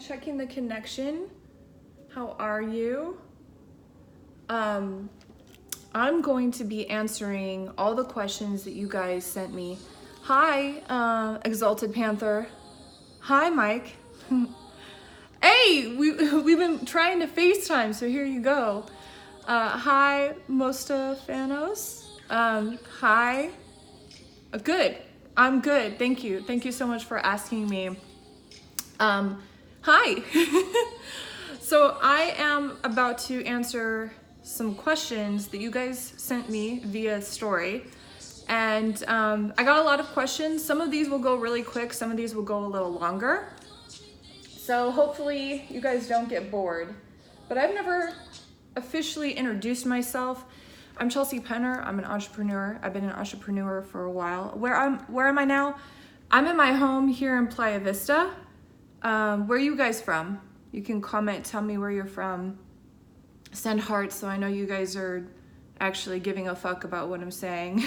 checking the connection. How are you? I'm going to be answering all the questions that you guys sent me. Hi, Exalted Panther. Hi, Mike. Hey, we've been trying to FaceTime, so here you go. Hi, Mostafanos. Hi. Good. I'm good. Thank you. Thank you so much for asking me. Hi. So I am about to answer some questions that you guys sent me via story. And I got a lot of questions. Some of these will go really quick. Some of these will go a little longer. So hopefully you guys don't get bored. But I've never officially introduced myself. I'm Chelsea Penner. I'm an entrepreneur. I've been an entrepreneur for a while. Where am I now? I'm in my home here in Playa Vista. Where are you guys from? You can comment, tell me where you're from. Send hearts so I know you guys are actually giving a fuck about what I'm saying.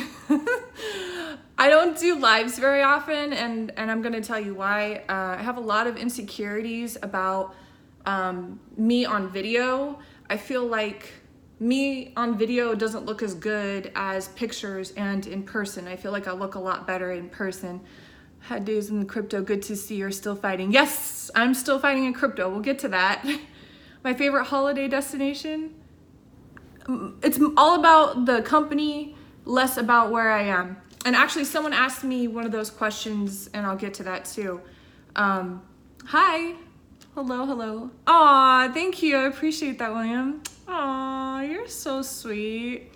I don't do lives very often, and I'm gonna tell you why. I have a lot of insecurities about me on video. I feel like me on video doesn't look as good as pictures and in person. I feel like I look a lot better in person. Had days in crypto, good to see you're still fighting. Yes, I'm still fighting in crypto. We'll get to that. My favorite holiday destination? It's all about the company, less about where I am. And actually someone asked me one of those questions and I'll get to that too. Hi, hello. Aw, thank you, I appreciate that, William. Aw, you're so sweet.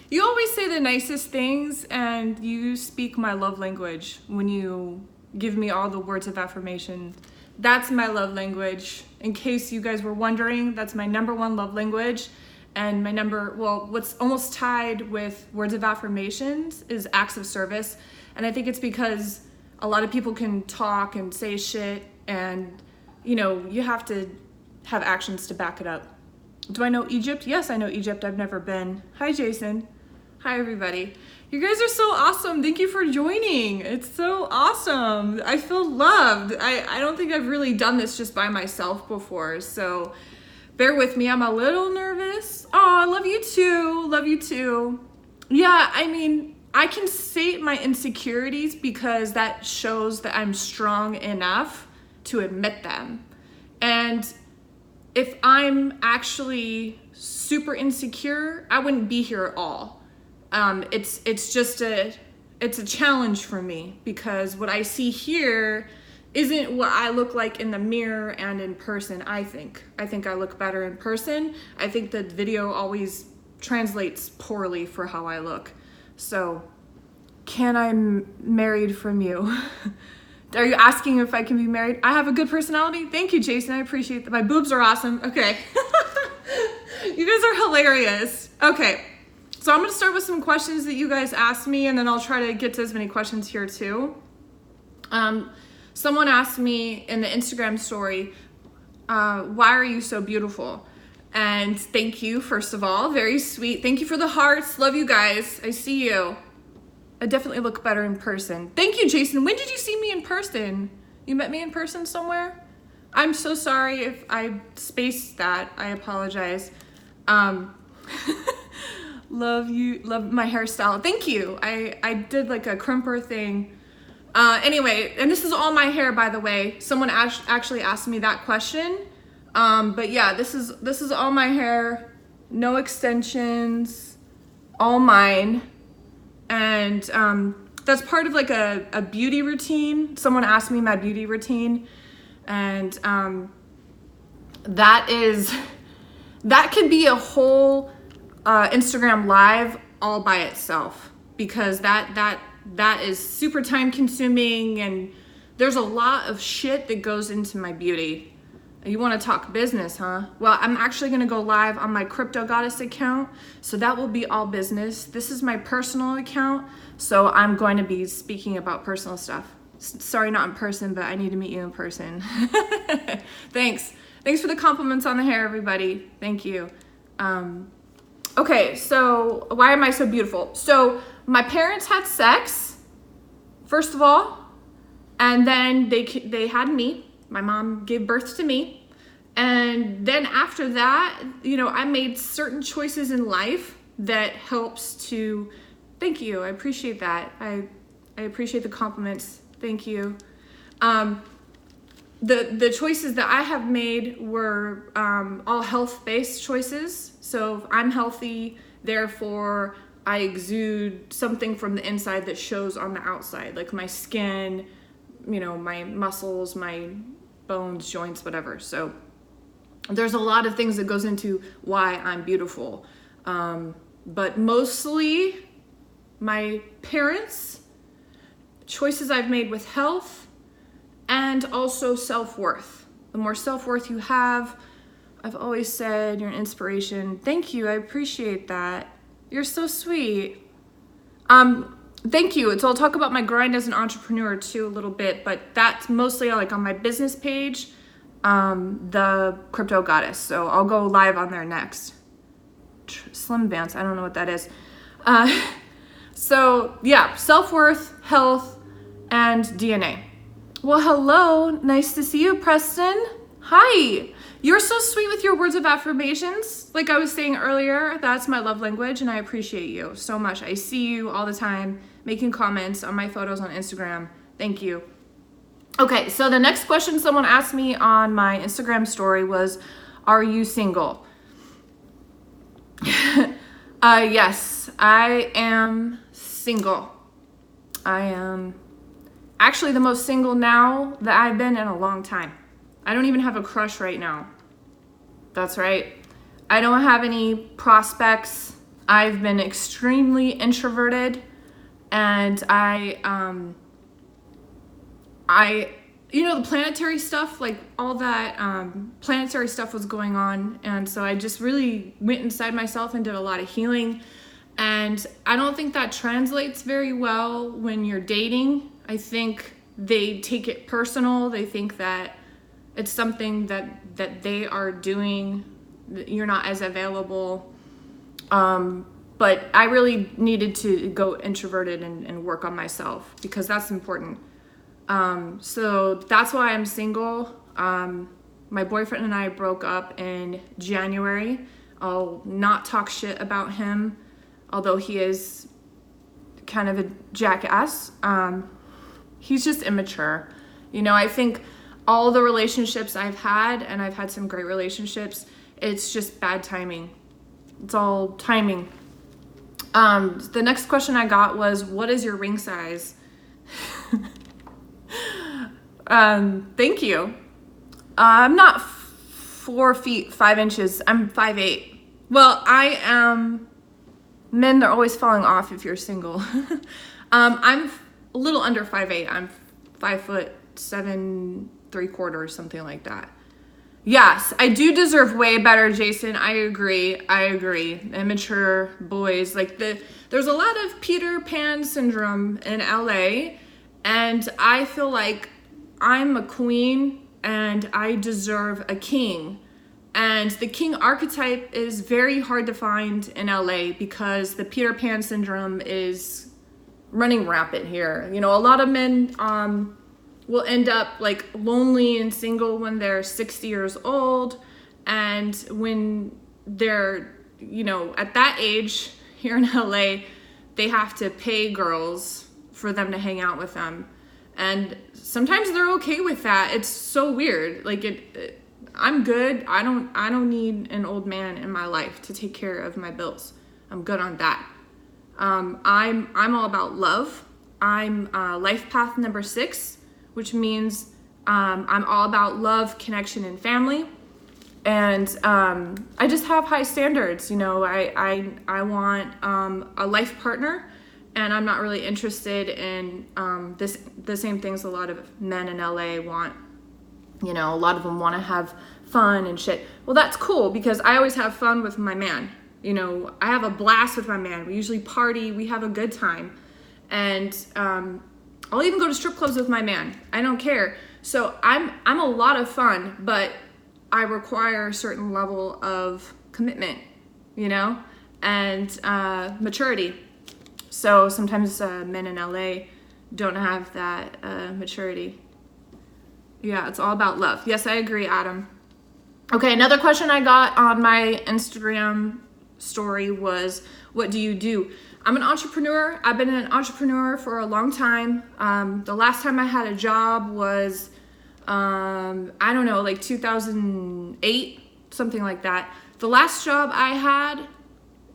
You always say the nicest things and you speak my love language when you give me all the words of affirmation. That's my love language. In case you guys were wondering, that's my #1 love language. And my what's almost tied with words of affirmations is acts of service. And I think it's because a lot of people can talk and say shit and, you know, you have to have actions to back it up. Do I know Egypt? Yes, I know Egypt. I've never been. Hi, Jason. Hi, everybody. You guys are so awesome. Thank you for joining. It's so awesome. I feel loved. I don't think I've really done this just by myself before, so bear with me. I'm a little nervous. Oh, I love you too. Love you too. Yeah, I mean, I can state my insecurities because that shows that I'm strong enough to admit them. And if I'm actually super insecure, I wouldn't be here at all. It's a challenge for me because what I see here isn't what I look like in the mirror and in person. I think I look better in person. I think the video always translates poorly for how I look. So, can I married from you? Are you asking if I can be married? I have a good personality. Thank you, Jason. I appreciate that. My boobs are awesome. Okay. You guys are hilarious. Okay. So I'm going to start with some questions that you guys asked me, and then I'll try to get to as many questions here too. Someone asked me in the Instagram story, why are you so beautiful? And thank you, first of all. Very sweet. Thank you for the hearts. Love you guys. I see you. I definitely look better in person. Thank you, Jason. When did you see me in person? You met me in person somewhere? I'm so sorry if I spaced that. I apologize. Love you. Love my hairstyle. Thank you. I did like a crimper thing. Anyway, and this is all my hair, by the way. Someone actually asked me that question. But yeah, this is all my hair. No extensions. All mine. And that's part of like a beauty routine. Someone asked me my beauty routine. And that can be a whole Instagram live all by itself, because that is super time consuming and there's a lot of shit that goes into my beauty. You want to talk business, huh? Well, I'm actually going to go live on my Crypto Goddess account, so that will be all business. This is my personal account, so I'm going to be speaking about personal stuff. Sorry, not in person, but I need to meet you in person. Thanks for the compliments on the hair, everybody. Thank you. Okay, so why am I so beautiful? So my parents had sex, first of all, and then they had me, My mom gave birth to me. And then after that, you know, I made certain choices in life that helps to, thank you, I appreciate that. I appreciate the compliments, thank you. The choices that I have made were all health-based choices. So if I'm healthy, therefore I exude something from the inside that shows on the outside, like my skin, you know, my muscles, my bones, joints, whatever. So there's a lot of things that goes into why I'm beautiful. But mostly my parents, choices I've made with health, and also self-worth. The more self-worth you have, I've always said you're an inspiration. Thank you, I appreciate that. You're so sweet. Thank you. So I'll talk about my grind as an entrepreneur too a little bit, but that's mostly like on my business page, the Crypto Goddess. So I'll go live on there next. Slim Vance, I don't know what that is. So yeah, self-worth, health, and DNA. Well, hello, nice to see you, Preston. Hi, you're so sweet with your words of affirmations. Like I was saying earlier, that's my love language and I appreciate you so much. I see you all the time making comments on my photos on Instagram. Thank you. Okay, so the next question someone asked me on my Instagram story was, are you single? Yes, I am single. I am actually the most single now that I've been in a long time. I don't even have a crush right now. That's right. I don't have any prospects. I've been extremely introverted, and you know, the planetary stuff, like all that planetary stuff was going on. And so I just really went inside myself and did a lot of healing. And I don't think that translates very well when you're dating. I think they take it personal. They think that it's something that they are doing, that you're not as available. But I really needed to go introverted and work on myself because that's important. So that's why I'm single. My boyfriend and I broke up in January. I'll not talk shit about him, although he is kind of a jackass. He's just immature. You know, I think all the relationships I've had, and I've had some great relationships, it's just bad timing. It's all timing. The next question I got was, what is your ring size? Thank you. I'm not 4 feet 5 inches. I'm 5'8". Well, I am. Men, they're always falling off if you're single. I'm a little under 5'8". I'm 5'7" 3/4", something like that. Yes, I do deserve way better, Jason. I agree. Immature boys, like there's a lot of Peter Pan syndrome in LA, and I feel like I'm a queen and I deserve a king. And the king archetype is very hard to find in LA because the Peter Pan syndrome is running rampant here. You know, a lot of men will end up like lonely and single when they're 60 years old. And when they're, you know, at that age here in LA, they have to pay girls for them to hang out with them. And sometimes they're okay with that. It's so weird. Like I'm good. I don't need an old man in my life to take care of my bills. I'm good on that. I'm all about love. I'm life path number 6, which means I'm all about love, connection, and family. And I just have high standards. You know, I want a life partner, and I'm not really interested in the same things a lot of men in LA want. You know, a lot of them want to have fun and shit. Well, that's cool because I always have fun with my man. You know, I have a blast with my man. We usually party. We have a good time. And I'll even go to strip clubs with my man. I don't care. So I'm a lot of fun, but I require a certain level of commitment, you know, and maturity. So sometimes men in LA don't have that maturity. Yeah, it's all about love. Yes, I agree, Adam. Okay, another question I got on my Instagram story was, what do you do? I'm an entrepreneur. I've been an entrepreneur for a long time. The last time I had a job was, I don't know, like 2008, something like that. The last job I had,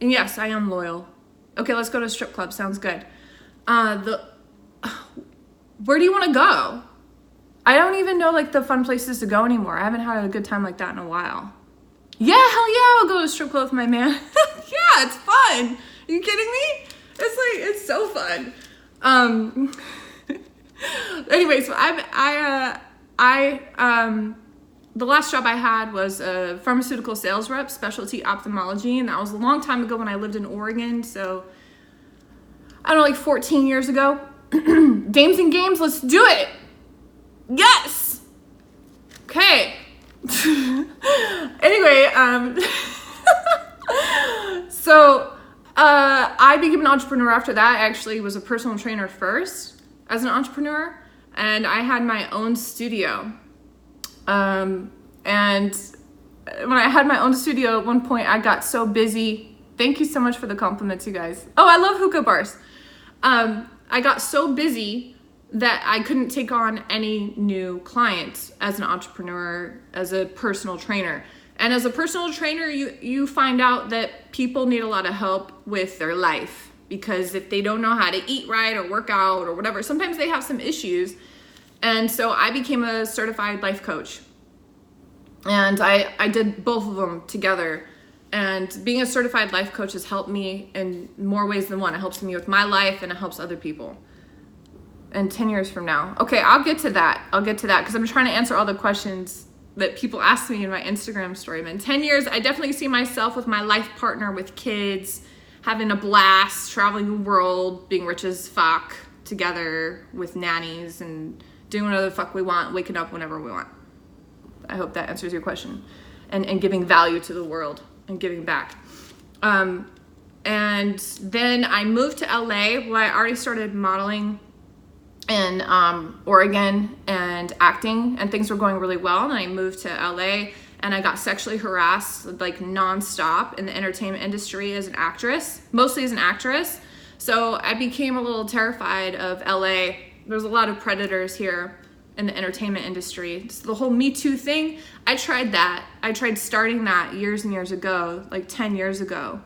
and yes, I am loyal. Okay, let's go to a strip club. Sounds good. Where do you want to go? I don't even know like the fun places to go anymore. I haven't had a good time like that in a while. Yeah, hell yeah, I'll go to a strip club with my man. Yeah, it's fun. Are you kidding me? It's so fun. Anyway, so the last job I had was a pharmaceutical sales rep, specialty ophthalmology, and that was a long time ago when I lived in Oregon. So I don't know, like 14 years ago. Dames and games, let's do it. Yes. Okay. Anyway, so I became an entrepreneur after that. I actually was a personal trainer first as an entrepreneur, and I had my own studio. And when I had my own studio, at one point I got so busy. Thank you so much for the compliments, you guys. Oh, I love hookah bars. I got so busy that I couldn't take on any new clients as an entrepreneur, as a personal trainer. And as a personal trainer, you find out that people need a lot of help with their life, because if they don't know how to eat right or work out or whatever, sometimes they have some issues. And so I became a certified life coach. And I did both of them together. And being a certified life coach has helped me in more ways than one. It helps me with my life and it helps other people. And 10 years from now. Okay, I'll get to that because I'm trying to answer all the questions that people ask me in my Instagram story. But in 10 years, I definitely see myself with my life partner, with kids, having a blast, traveling the world, being rich as fuck, together with nannies and doing whatever the fuck we want, waking up whenever we want. I hope that answers your question. And giving value to the world and giving back. And then I moved to LA, where I already started modeling in Oregon and acting, and things were going really well. And I moved to LA and I got sexually harassed like nonstop in the entertainment industry as an actress, mostly as an actress. So I became a little terrified of LA. There's a lot of predators here in the entertainment industry. So the whole Me Too thing, I tried that. I tried starting that years and years ago, like 10 years ago.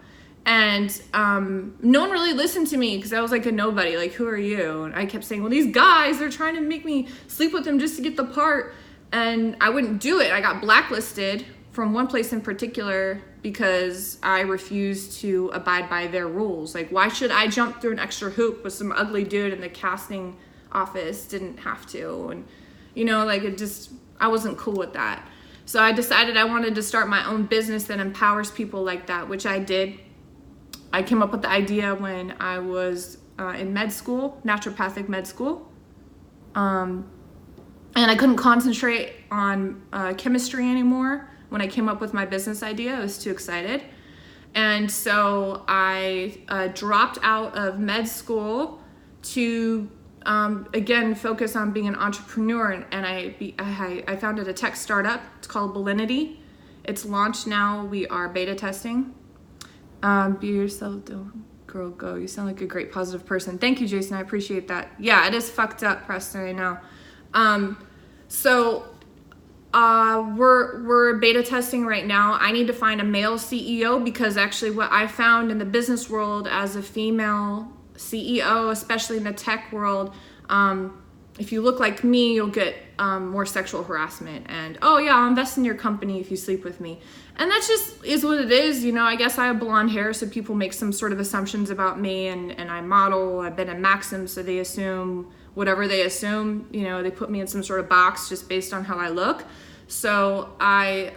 And no one really listened to me because I was like a nobody, like, who are you? And I kept saying, well, these guys, they're trying to make me sleep with them just to get the part. And I wouldn't do it. I got blacklisted from one place in particular because I refused to abide by their rules. Like, why should I jump through an extra hoop with some ugly dude in the casting office? Didn't have to. And, you know, like, I wasn't cool with that. So I decided I wanted to start my own business that empowers people like that, which I did. I came up with the idea when I was in med school, naturopathic med school. And I couldn't concentrate on chemistry anymore. When I came up with my business idea, I was too excited. And so I dropped out of med school to, again, focus on being an entrepreneur. And I founded a tech startup. It's called Belinity. It's launched now. We are beta testing. Be yourself, don't girl, go. You sound like a great positive person. Thank you, Jason. I appreciate that. Yeah, it is fucked up, Preston, I know. So we're beta testing right now. I need to find a male CEO because actually what I found in the business world as a female CEO, especially in the tech world, if you look like me, you'll get more sexual harassment and, oh yeah, I'll invest in your company if you sleep with me. And that just is what it is. You know, I guess I have blonde hair, so people make some sort of assumptions about me, and I model. I've been in Maxim, so they assume whatever they assume. You know, they put me in some sort of box just based on how I look. So I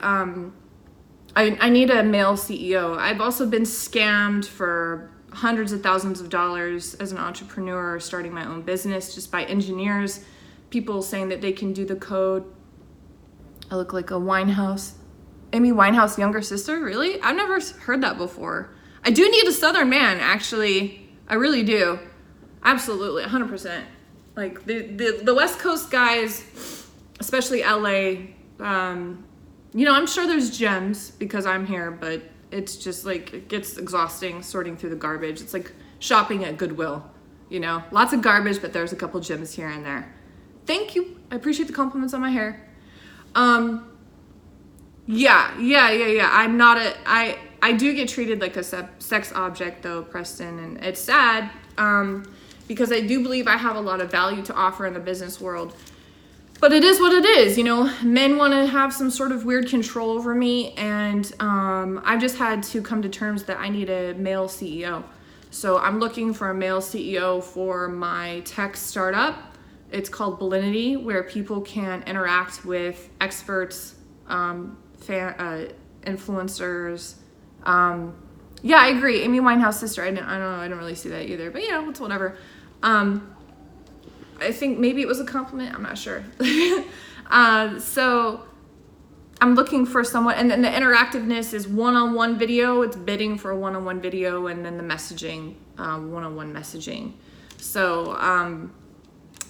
need a male CEO. I've also been scammed for hundreds of thousands of dollars as an entrepreneur starting my own business just by engineers, people saying that they can do the code. I look like a Winehouse. Amy Winehouse younger sister? Really? I've never heard that before. I do need a Southern man, actually. I really do. Absolutely, 100%. Like the West Coast guys, especially LA. You know, I'm sure there's gems because I'm here, but it's just like, it gets exhausting sorting through the garbage. It's like shopping at Goodwill, you know, lots of garbage, but there's a couple gems here and there. Thank you. I appreciate the compliments on my hair. Yeah. I'm not I do get treated like a sex object though, Preston, and it's sad, because I do believe I have a lot of value to offer in the business world. But it is what it is, you know, men want to have some sort of weird control over me, and I've just had to come to terms that I need a male CEO. So I'm looking for a male CEO for my tech startup. It's called Belinity, where people can interact with experts, influencers. Yeah, I agree. Amy Winehouse sister. I don't know. I don't really see that either. But yeah, it's whatever. I think maybe it was a compliment. I'm not sure. So I'm looking for someone, and then the interactiveness is one-on-one video. It's bidding for a one-on-one video, and then the messaging, one-on-one messaging. So,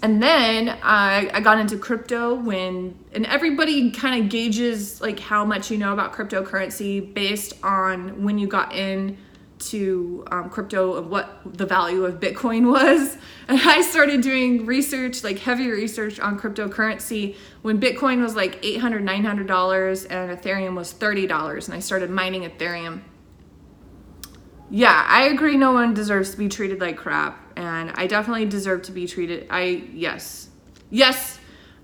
and then I got into crypto and everybody kind of gauges like how much you know about cryptocurrency based on when you got into crypto and what the value of Bitcoin was. And I started doing research, like heavy research on cryptocurrency when Bitcoin was like $800, $900 and Ethereum was $30. And I started mining Ethereum. Yeah, I agree. No one deserves to be treated like crap. And I definitely deserve to be treated. Yes,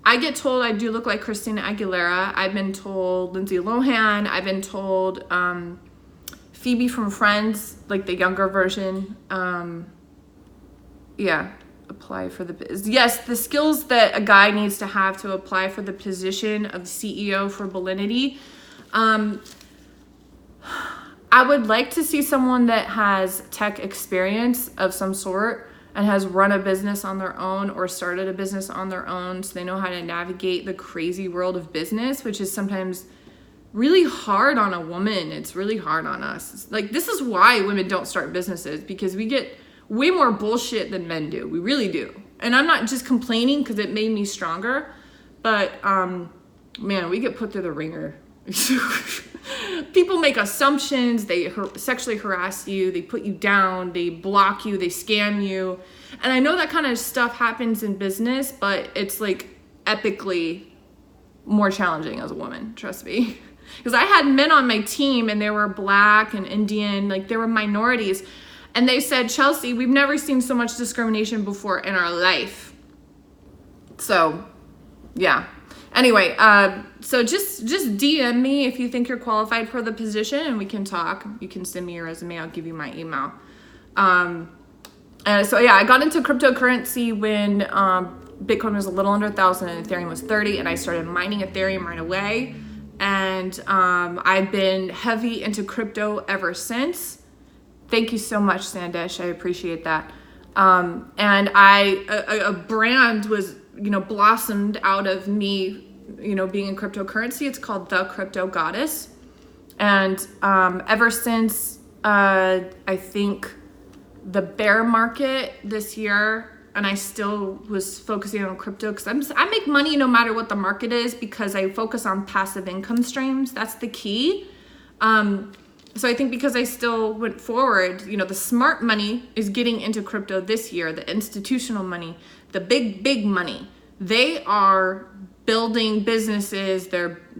I get told I do look like Christina Aguilera. I've been told Lindsay Lohan. I've been told Phoebe from Friends, like the younger version. Yeah, apply for the yes, the skills that a guy needs to have to apply for the position of CEO for Belinity. I would like to see someone that has tech experience of some sort and has run a business on their own or started a business on their own, so they know how to navigate the crazy world of business, which is sometimes really hard on a woman. It's really hard on us. Like, this is why women don't start businesses, because we get way more bullshit than men do. We really do. And I'm not just complaining because it made me stronger, but man, we get put through the ringer. People make assumptions, they sexually harass you, they put you down, they block you, they scam you. And I know that kind of stuff happens in business, but it's like epically more challenging as a woman, trust me. Because I had men on my team and they were Black and Indian, like they were minorities. And they said, Chelsea, we've never seen so much discrimination before in our life. So, yeah. Anyway, so just DM me if you think you're qualified for the position and we can talk. You can send me your resume. I'll give you my email. And so, yeah, I got into cryptocurrency when Bitcoin was a little under 1,000 and Ethereum was 30, and I started mining Ethereum right away. And I've been heavy into crypto ever since. Thank you so much, Sandesh. I appreciate that. And a brand was, blossomed out of me, being in cryptocurrency. It's called The Crypto Goddess. And ever since, I think the bear market this year, and I still was focusing on crypto because I make money no matter what the market is, because I focus on passive income streams. That's the key. So I think because I still went forward, the smart money is getting into crypto this year, the institutional money, the big money. They are building businesses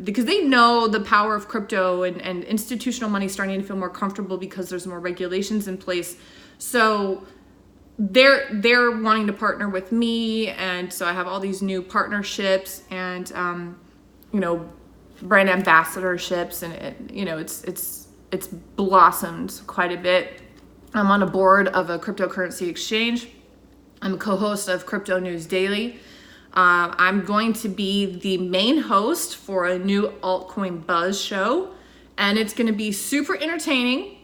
because they know the power of crypto, and institutional money starting to feel more comfortable because there's more regulations in place. So they're wanting to partner with me, and so I have all these new partnerships and brand ambassadorships, and it's blossomed quite a bit. I'm on a board of a cryptocurrency exchange. I'm a co-host of Crypto News Daily. I'm going to be the main host for a new altcoin buzz show, and it's going to be super entertaining.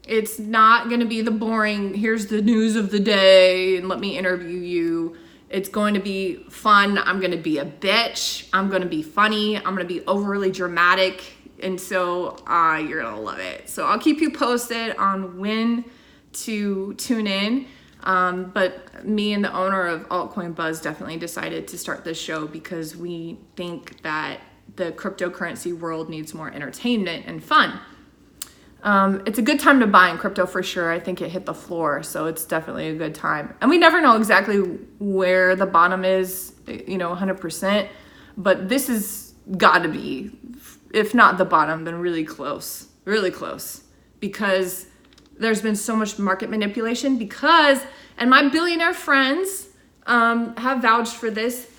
It's not going to be the boring, here's the news of the day and let me interview you. It's going to be fun. I'm going to be a bitch. I'm going to be funny. I'm going to be overly dramatic. And so you're going to love it. So I'll keep you posted on when to tune in. But me and the owner of Altcoin Buzz definitely decided to start this show because we think that the cryptocurrency world needs more entertainment and fun. It's a good time to buy in crypto for sure. I think it hit the floor, so it's definitely a good time. And we never know exactly where the bottom is, 100%, but this has got to be, if not the bottom, then really close, because there's been so much market manipulation and my billionaire friends have vouched for this.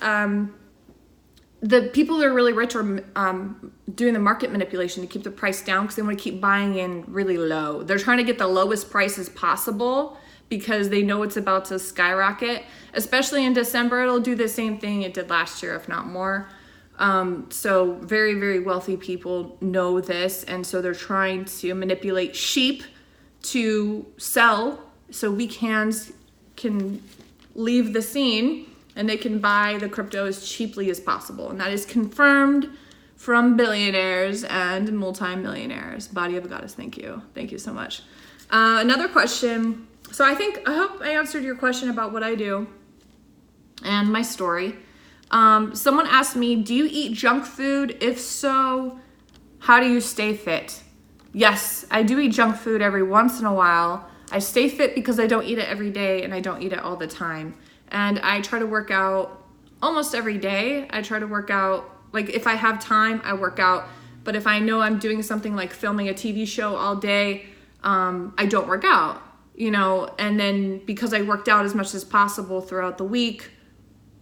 The people that are really rich are doing the market manipulation to keep the price down because they want to keep buying in really low. They're trying to get the lowest prices possible because they know it's about to skyrocket. Especially in December, it'll do the same thing it did last year, if not more. So very, very wealthy people know this, and so they're trying to manipulate sheep to sell so weak hands can leave the scene and they can buy the crypto as cheaply as possible. And that is confirmed from billionaires and multimillionaires. Body of a goddess, thank you. Thank you so much. Another question. So I hope I answered your question about what I do and my story. Someone asked me, do you eat junk food? If so, how do you stay fit? Yes, I do eat junk food every once in a while. I stay fit because I don't eat it every day and I don't eat it all the time. And I try to work out almost every day. I try to work out, like if I have time, I work out. But if I know I'm doing something like filming a TV show all day, I don't work out, and then because I worked out as much as possible throughout the week,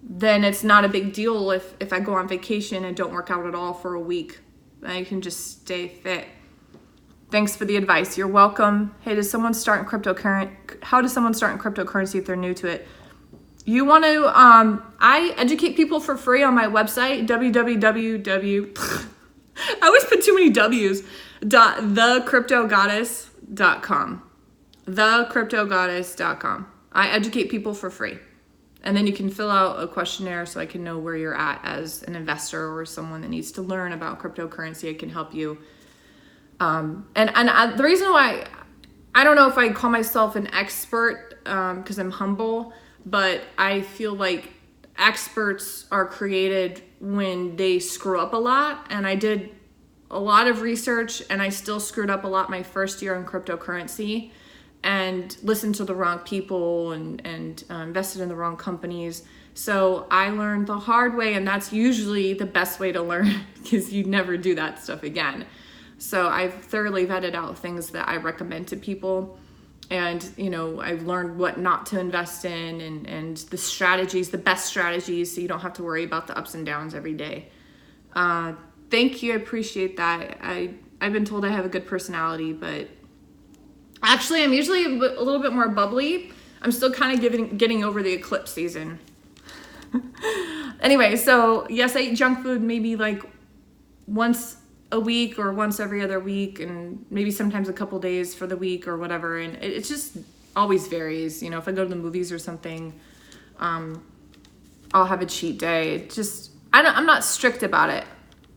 then it's not a big deal if I go on vacation and don't work out at all for a week. I can just stay fit. Thanks for the advice. You're welcome. Hey, how does someone start in cryptocurrency if they're new to it? You want to, I educate people for free on my website, www. I always put too many W's, thecryptogoddess.com. Thecryptogoddess.com. I educate people for free. And then you can fill out a questionnaire so I can know where you're at as an investor or someone that needs to learn about cryptocurrency. I can help you. The reason why, I don't know if I call myself an expert because I'm humble, but I feel like experts are created when they screw up a lot. And I did a lot of research and I still screwed up a lot my first year in cryptocurrency and listened to the wrong people and invested in the wrong companies. So I learned the hard way, and that's usually the best way to learn because you never do that stuff again. So I've thoroughly vetted out things that I recommend to people. And, I've learned what not to invest in and the strategies, the best strategies, so you don't have to worry about the ups and downs every day. Thank you. I appreciate that. I've been told I have a good personality, but actually I'm usually a little bit more bubbly. I'm still kind of getting over the eclipse season. Anyway, so yes, I eat junk food maybe like once a week or once every other week, and maybe sometimes a couple days for the week or whatever. And it just always varies. If I go to the movies or something, I'll have a cheat day. I'm not strict about it.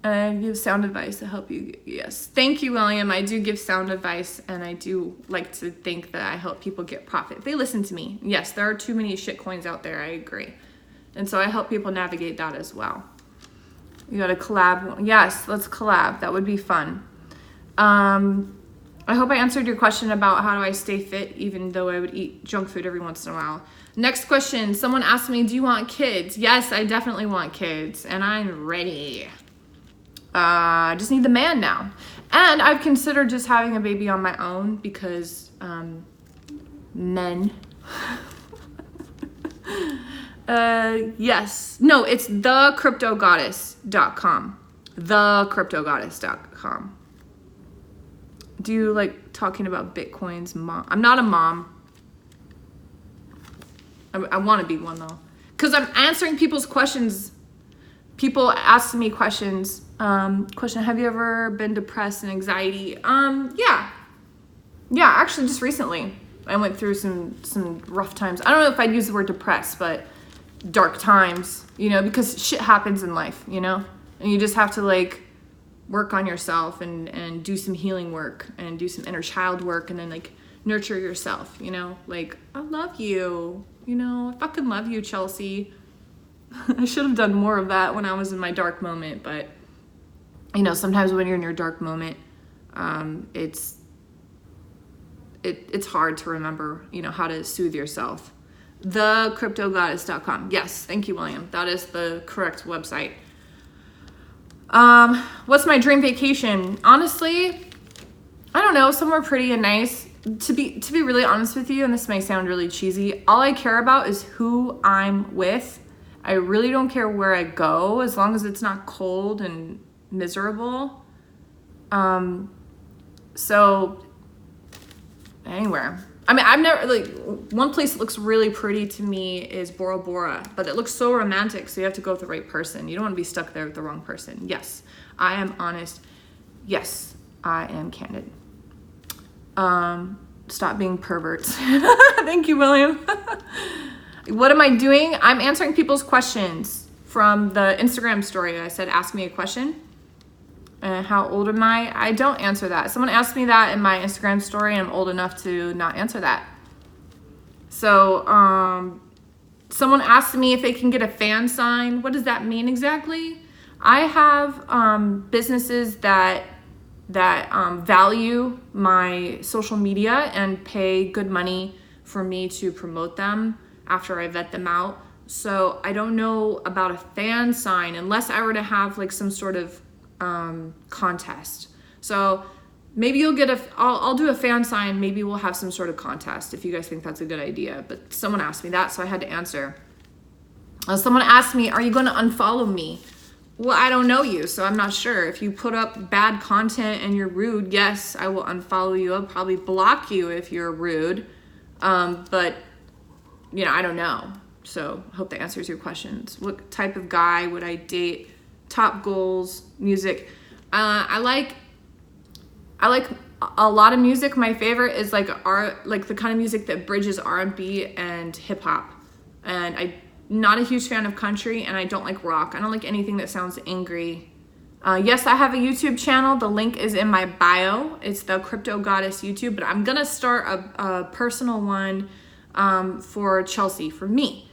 I give sound advice to help you. Yes. Thank you, William. I do give sound advice, and I do like to think that I help people get profit. They listen to me. Yes, there are too many shit coins out there. I agree. And so I help people navigate that as well. You got to collab. Yes, let's collab. That would be fun. I hope I answered your question about how do I stay fit even though I would eat junk food every once in a while. Next question. Someone asked me, do you want kids? Yes, I definitely want kids, and I'm ready. I just need the man now. And I've considered just having a baby on my own because men. Yes. No, it's thecryptogoddess.com. Thecryptogoddess.com. Do you like talking about Bitcoin's mom? I'm not a mom. I want to be one though. Because I'm answering people's questions. People ask me questions. Question, have you ever been depressed and anxiety? Yeah, actually just recently I went through some rough times. I don't know if I'd use the word depressed, but dark times, because shit happens in life, and you just have to like work on yourself and do some healing work and do some inner child work and then like nurture yourself, you know, like, I love you, you know, I fucking love you, Chelsea. I should have done more of that when I was in my dark moment, but you know, sometimes when you're in your dark moment, it's hard to remember, you know, how to soothe yourself. Thecryptogoddess.com. Yes, thank you, William. That is the correct website. What's my dream vacation? Honestly, I don't know, somewhere pretty and nice. To be really honest with you, and this may sound really cheesy, all I care about is who I'm with. I really don't care where I go, as long as it's not cold and miserable. So anywhere. I mean, I've never, like, one place that looks really pretty to me is Bora Bora, but it looks so romantic, so you have to go with the right person. You don't want to be stuck there with the wrong person. Yes, I am honest. Yes, I am candid. Stop being perverts. Thank you, William. What am I doing? I'm answering people's questions from the Instagram story. I said, ask me a question. How old am I? I don't answer that. Someone asked me that in my Instagram story, and I'm old enough to not answer that. So, someone asked me if they can get a fan sign. What does that mean exactly? I have businesses that value my social media and pay good money for me to promote them after I vet them out. So I don't know about a fan sign unless I were to have like some sort of contest. So maybe you'll get I'll do a fan sign. Maybe we'll have some sort of contest if you guys think that's a good idea. But someone asked me that, so I had to answer. Someone asked me, are you going to unfollow me? Well, I don't know you, so I'm not sure. If you put up bad content and you're rude, yes, I will unfollow you. I'll probably block you if you're rude. But, you know, I don't know. So I hope that answers your questions. What type of guy would I date? Top goals, music. I like a lot of music. My favorite is like the kind of music that bridges R&B and hip hop. And I'm not a huge fan of country, and I don't like rock. I don't like anything that sounds angry. Yes, I have a YouTube channel. The link is in my bio. It's the Crypto Goddess YouTube, but I'm gonna start a personal one for Chelsea, for me.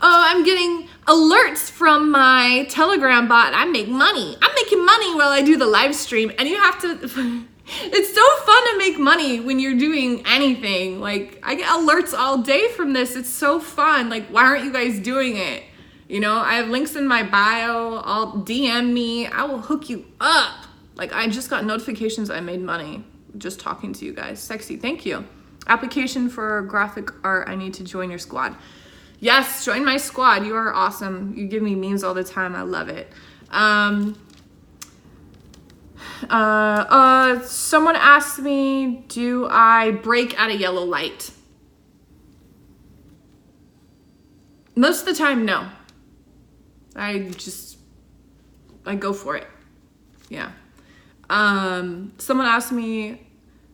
Oh, I'm getting alerts from my Telegram bot. I make money. I'm making money while I do the live stream, and you have to. It's so fun to make money when you're doing anything. Like, I get alerts all day from this. It's so fun. Like, why aren't you guys doing it? You know, I have links in my bio. I'll DM me. I will hook you up. Like, I just got notifications I made money just talking to you guys. Sexy. Thank you. Application for graphic art. I need to join your squad. Yes, join my squad. You are awesome. You give me memes all the time. I love it. Someone asked me, do I brake at a yellow light? Most of the time, no. I go for it. Yeah. Someone asked me,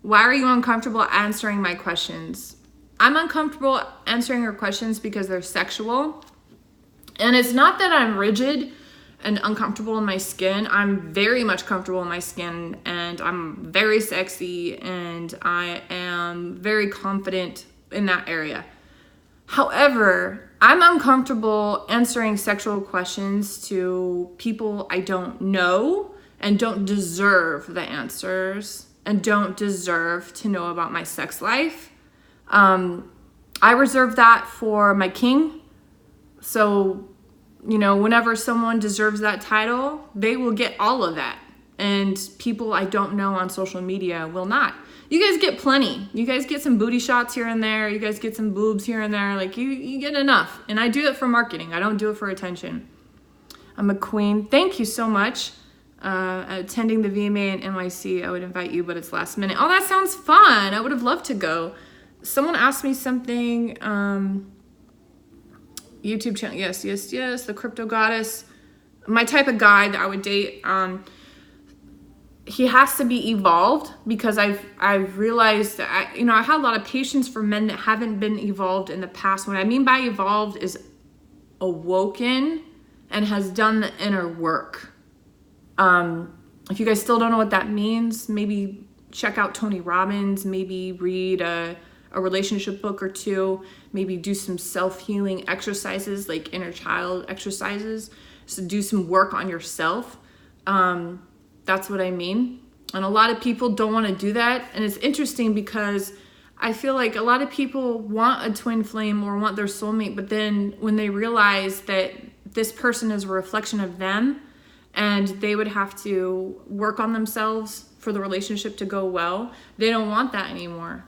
why are you uncomfortable answering my questions? I'm uncomfortable answering your questions because they're sexual. And it's not that I'm rigid and uncomfortable in my skin. I'm very much comfortable in my skin, and I'm very sexy, and I am very confident in that area. However, I'm uncomfortable answering sexual questions to people I don't know and don't deserve the answers and don't deserve to know about my sex life. I reserve that for my king. So, you know, whenever someone deserves that title, they will get all of that. And people I don't know on social media will not. You guys get plenty. You guys get some booty shots here and there. You guys get some boobs here and there. Like, you get enough. And I do it for marketing. I don't do it for attention. I'm a queen. Thank you so much. Attending the VMA in NYC, I would invite you, but it's last minute. Oh, that sounds fun. I would have loved to go. Someone asked me something. YouTube channel. Yes. The Crypto Goddess. My type of guy that I would date. He has to be evolved, because I've realized that I had a lot of patience for men that haven't been evolved in the past. What I mean by evolved is awoken and has done the inner work. If you guys still don't know what that means, maybe check out Tony Robbins, maybe read a relationship book or two, maybe do some self-healing exercises like inner child exercises. So do some work on yourself. That's what I mean. And a lot of people don't want to do that. And it's interesting because I feel like a lot of people want a twin flame or want their soulmate, but then when they realize that this person is a reflection of them and they would have to work on themselves for the relationship to go well, they don't want that anymore.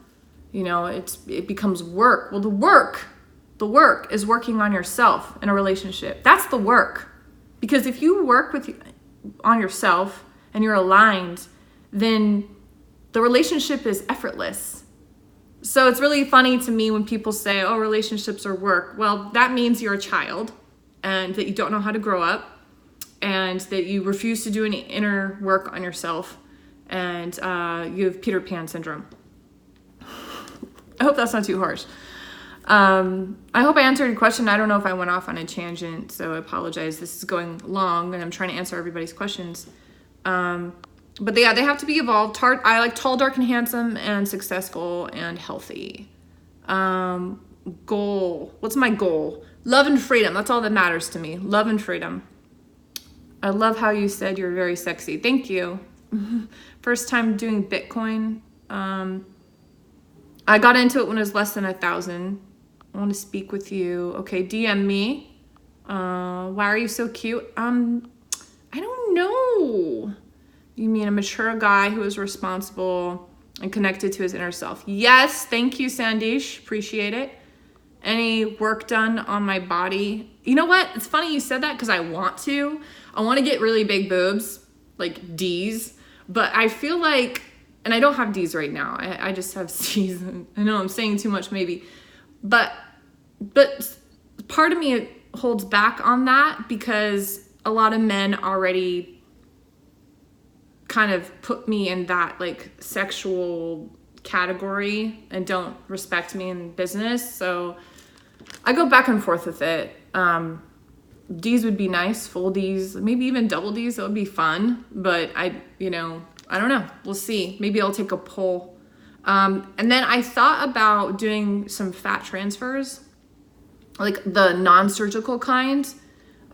You know, it becomes work. Well, the work is working on yourself in a relationship. That's the work. Because if you work on yourself and you're aligned, then the relationship is effortless. So it's really funny to me when people say, oh, relationships are work. Well, that means you're a child and that you don't know how to grow up and that you refuse to do any inner work on yourself and you have Peter Pan syndrome. I hope that's not too harsh. I hope I answered your question. I don't know if I went off on a tangent, so I apologize. This is going long and I'm trying to answer everybody's questions. But yeah, they have to be evolved. I like tall, dark, and handsome, and successful and healthy. Goal. What's my goal? Love and freedom. That's all that matters to me. Love and freedom. I love how you said you're very sexy. Thank you. First time doing Bitcoin. I got into it when it was less than 1,000. I want to speak with you. Okay, DM me. Why are you so cute? I don't know. You mean a mature guy who is responsible and connected to his inner self? Yes, thank you, Sandesh. Appreciate it. Any work done on my body? You know what? It's funny you said that because I want to. I want to get really big boobs, like D's. But I feel like, and I don't have D's right now. I just have C's. I know I'm saying too much maybe. But part of me holds back on that because a lot of men already kind of put me in that like sexual category and don't respect me in business. So I go back and forth with it. D's would be nice, full D's, maybe even double D's. That would be fun. But I don't know. We'll see. Maybe I'll take a poll. And then I thought about doing some fat transfers, like the non-surgical kind,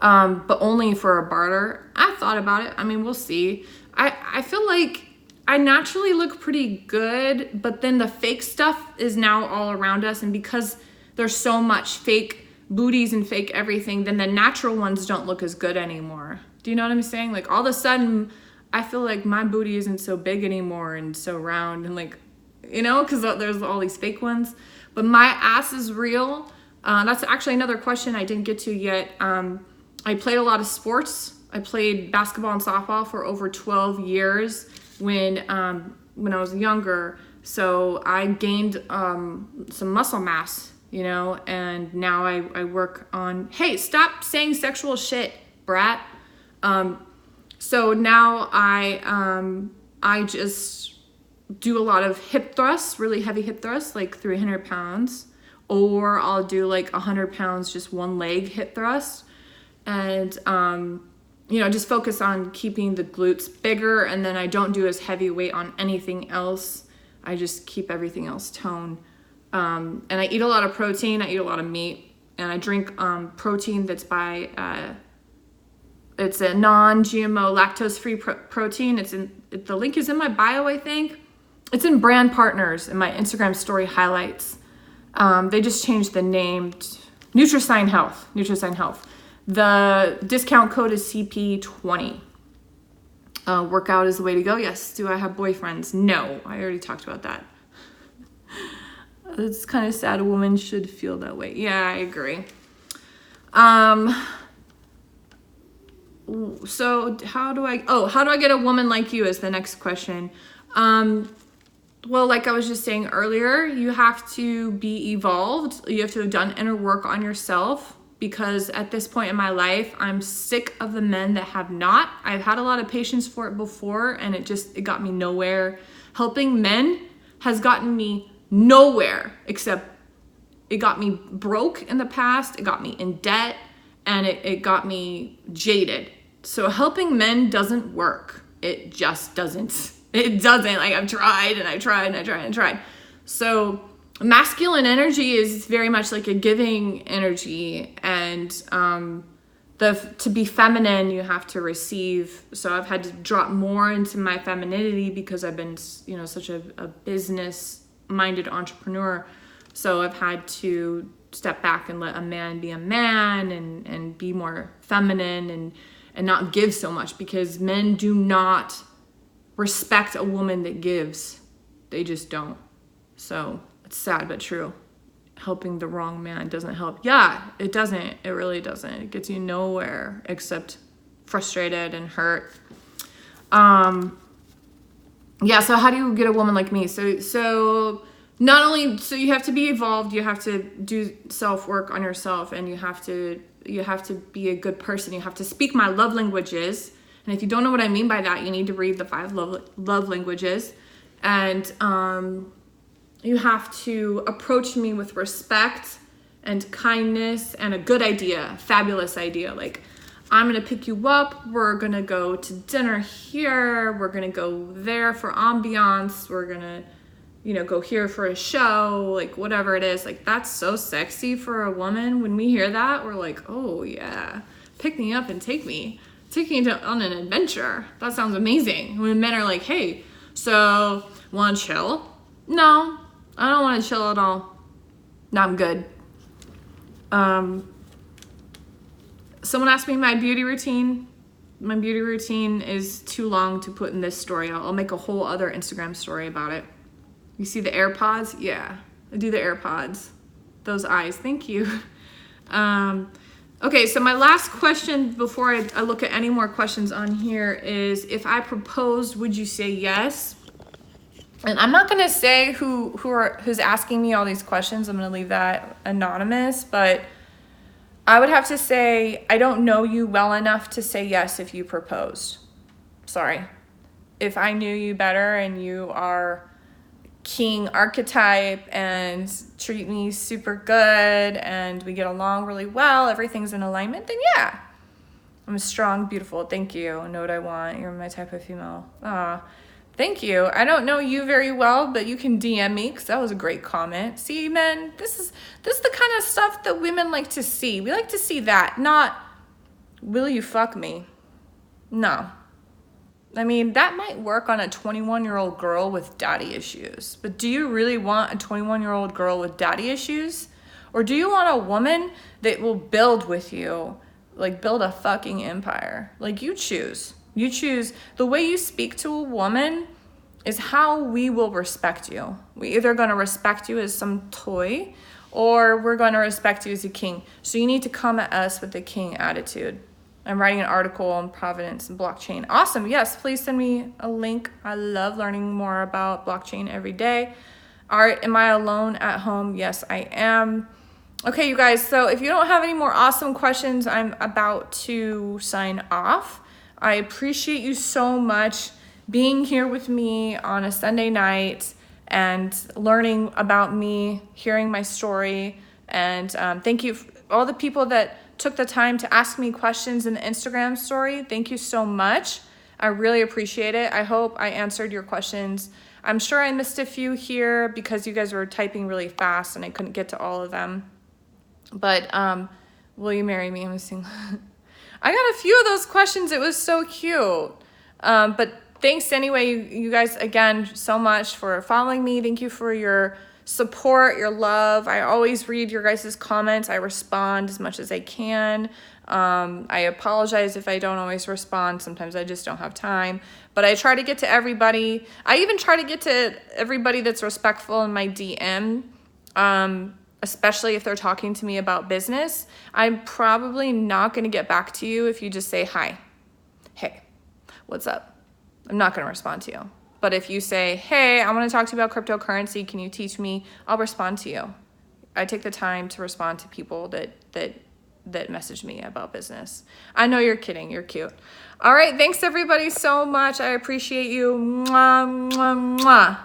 but only for a barter. I thought about it. I mean, we'll see. I feel like I naturally look pretty good, but then the fake stuff is now all around us. And because there's so much fake booties and fake everything, then the natural ones don't look as good anymore. Do you know what I'm saying? Like all of a sudden, I feel like my booty isn't so big anymore and so round and like, you know, because there's all these fake ones. But my ass is real. That's actually another question I didn't get to yet. I played a lot of sports. I played basketball and softball for over 12 years when I was younger. So I gained some muscle mass, you know, and now I work on, hey, stop saying sexual shit, brat. So now I just do a lot of hip thrusts, really heavy hip thrusts, like 300 pounds, or I'll do like 100 pounds, just one leg hip thrust. And, you know, just focus on keeping the glutes bigger. And then I don't do as heavy weight on anything else. I just keep everything else toned. And I eat a lot of protein. I eat a lot of meat. And I drink protein that's by, it's a non-GMO lactose-free protein. The link is in my bio, I think. It's in Brand Partners in my Instagram story highlights. They just changed the name to Nutrisign Health. Nutrisign Health. The discount code is CP20. Workout is the way to go. Yes. Do I have boyfriends? No. I already talked about that. It's kind of sad. A woman should feel that way. Yeah, I agree. So how do I get a woman like you is the next question. Well, like I was just saying earlier, you have to be evolved. You have to have done inner work on yourself, because at this point in my life, I'm sick of the men that have not. I've had a lot of patience for it before, and it got me nowhere. Helping men has gotten me nowhere, except it got me broke in the past, it got me in debt, and it got me jaded. So helping men doesn't work. It just doesn't. It doesn't. Like, I've tried and I tried and I tried and tried. So masculine energy is very much like a giving energy, and to be feminine, you have to receive. So I've had to drop more into my femininity because I've been, such a business-minded entrepreneur. So I've had to step back and let a man be a man, and be more feminine, and not give so much, because men do not respect a woman that gives. They just don't. So it's sad but true. Helping the wrong man doesn't help. Yeah, it doesn't. It really doesn't. It gets you nowhere except frustrated and hurt. Yeah, so how do you get a woman like me? So not only, so you have to be evolved, you have to do self-work on yourself, and you have to be a good person. You have to speak my love languages. And if you don't know what I mean by that, you need to read the 5 love languages. And you have to approach me with respect and kindness and a good idea, fabulous idea. Like, I'm gonna pick you up, we're gonna go to dinner here, we're gonna go there for ambiance, we're gonna, go here for a show, like whatever it is. Like, that's so sexy for a woman. When we hear that, we're like, oh yeah, pick me up and take me on an adventure. That sounds amazing. When men are like, hey, so wanna chill? No, I don't want to chill at all. No, I'm good. Someone asked me my beauty routine. My beauty routine is too long to put in this story. I'll make a whole other Instagram story about it. You see the AirPods? Yeah, I do the AirPods. Those eyes, thank you. Okay, so my last question before I look at any more questions on here is, if I proposed, would you say yes? And I'm not gonna say who's asking me all these questions. I'm gonna leave that anonymous, but I would have to say, I don't know you well enough to say yes if you proposed. Sorry. If I knew you better and you are king archetype and treat me super good and we get along really well, everything's in alignment, then yeah. I'm strong, beautiful, thank you. I know what I want. You're my type of female. Thank you. I don't know you very well, but you can DM me, because that was a great comment. See, men, this is the kind of stuff that women like to see. We like to see that, not, will you fuck me? No. I mean, that might work on a 21-year-old girl with daddy issues, but do you really want a 21-year-old girl with daddy issues? Or do you want a woman that will build with you, like build a fucking empire? Like, you choose. You choose. The way you speak to a woman is how we will respect you. We either going to respect you as some toy, or we're going to respect you as a king. So you need to come at us with the king attitude. I'm writing an article on providence and blockchain. Awesome. Yes, please send me a link. I love learning more about blockchain every day. Am I alone at home? Yes, I am. Okay, you guys. So if you don't have any more awesome questions, I'm about to sign off. I appreciate you so much being here with me on a Sunday night and learning about me, hearing my story. And thank you, all the people that took the time to ask me questions in the Instagram story. Thank you so much. I really appreciate it. I hope I answered your questions. I'm sure I missed a few here because you guys were typing really fast and I couldn't get to all of them. But will you marry me? I'm missing. I got a few of those questions. It was so cute. But thanks anyway, you guys, again, so much for following me. Thank you for your support, your love. I always read your guys' comments. I respond as much as I can. I apologize if I don't always respond. Sometimes I just don't have time. But I try to get to everybody. I even try to get to everybody that's respectful in my DM. Especially if they're talking to me about business. I'm probably not going to get back to you if you just say, hi, hey, what's up? I'm not going to respond to you. But if you say, hey, I want to talk to you about cryptocurrency, can you teach me? I'll respond to you. I take the time to respond to people that message me about business. I know you're kidding. You're cute. All right. Thanks everybody so much. I appreciate you. Mwah, mwah, mwah.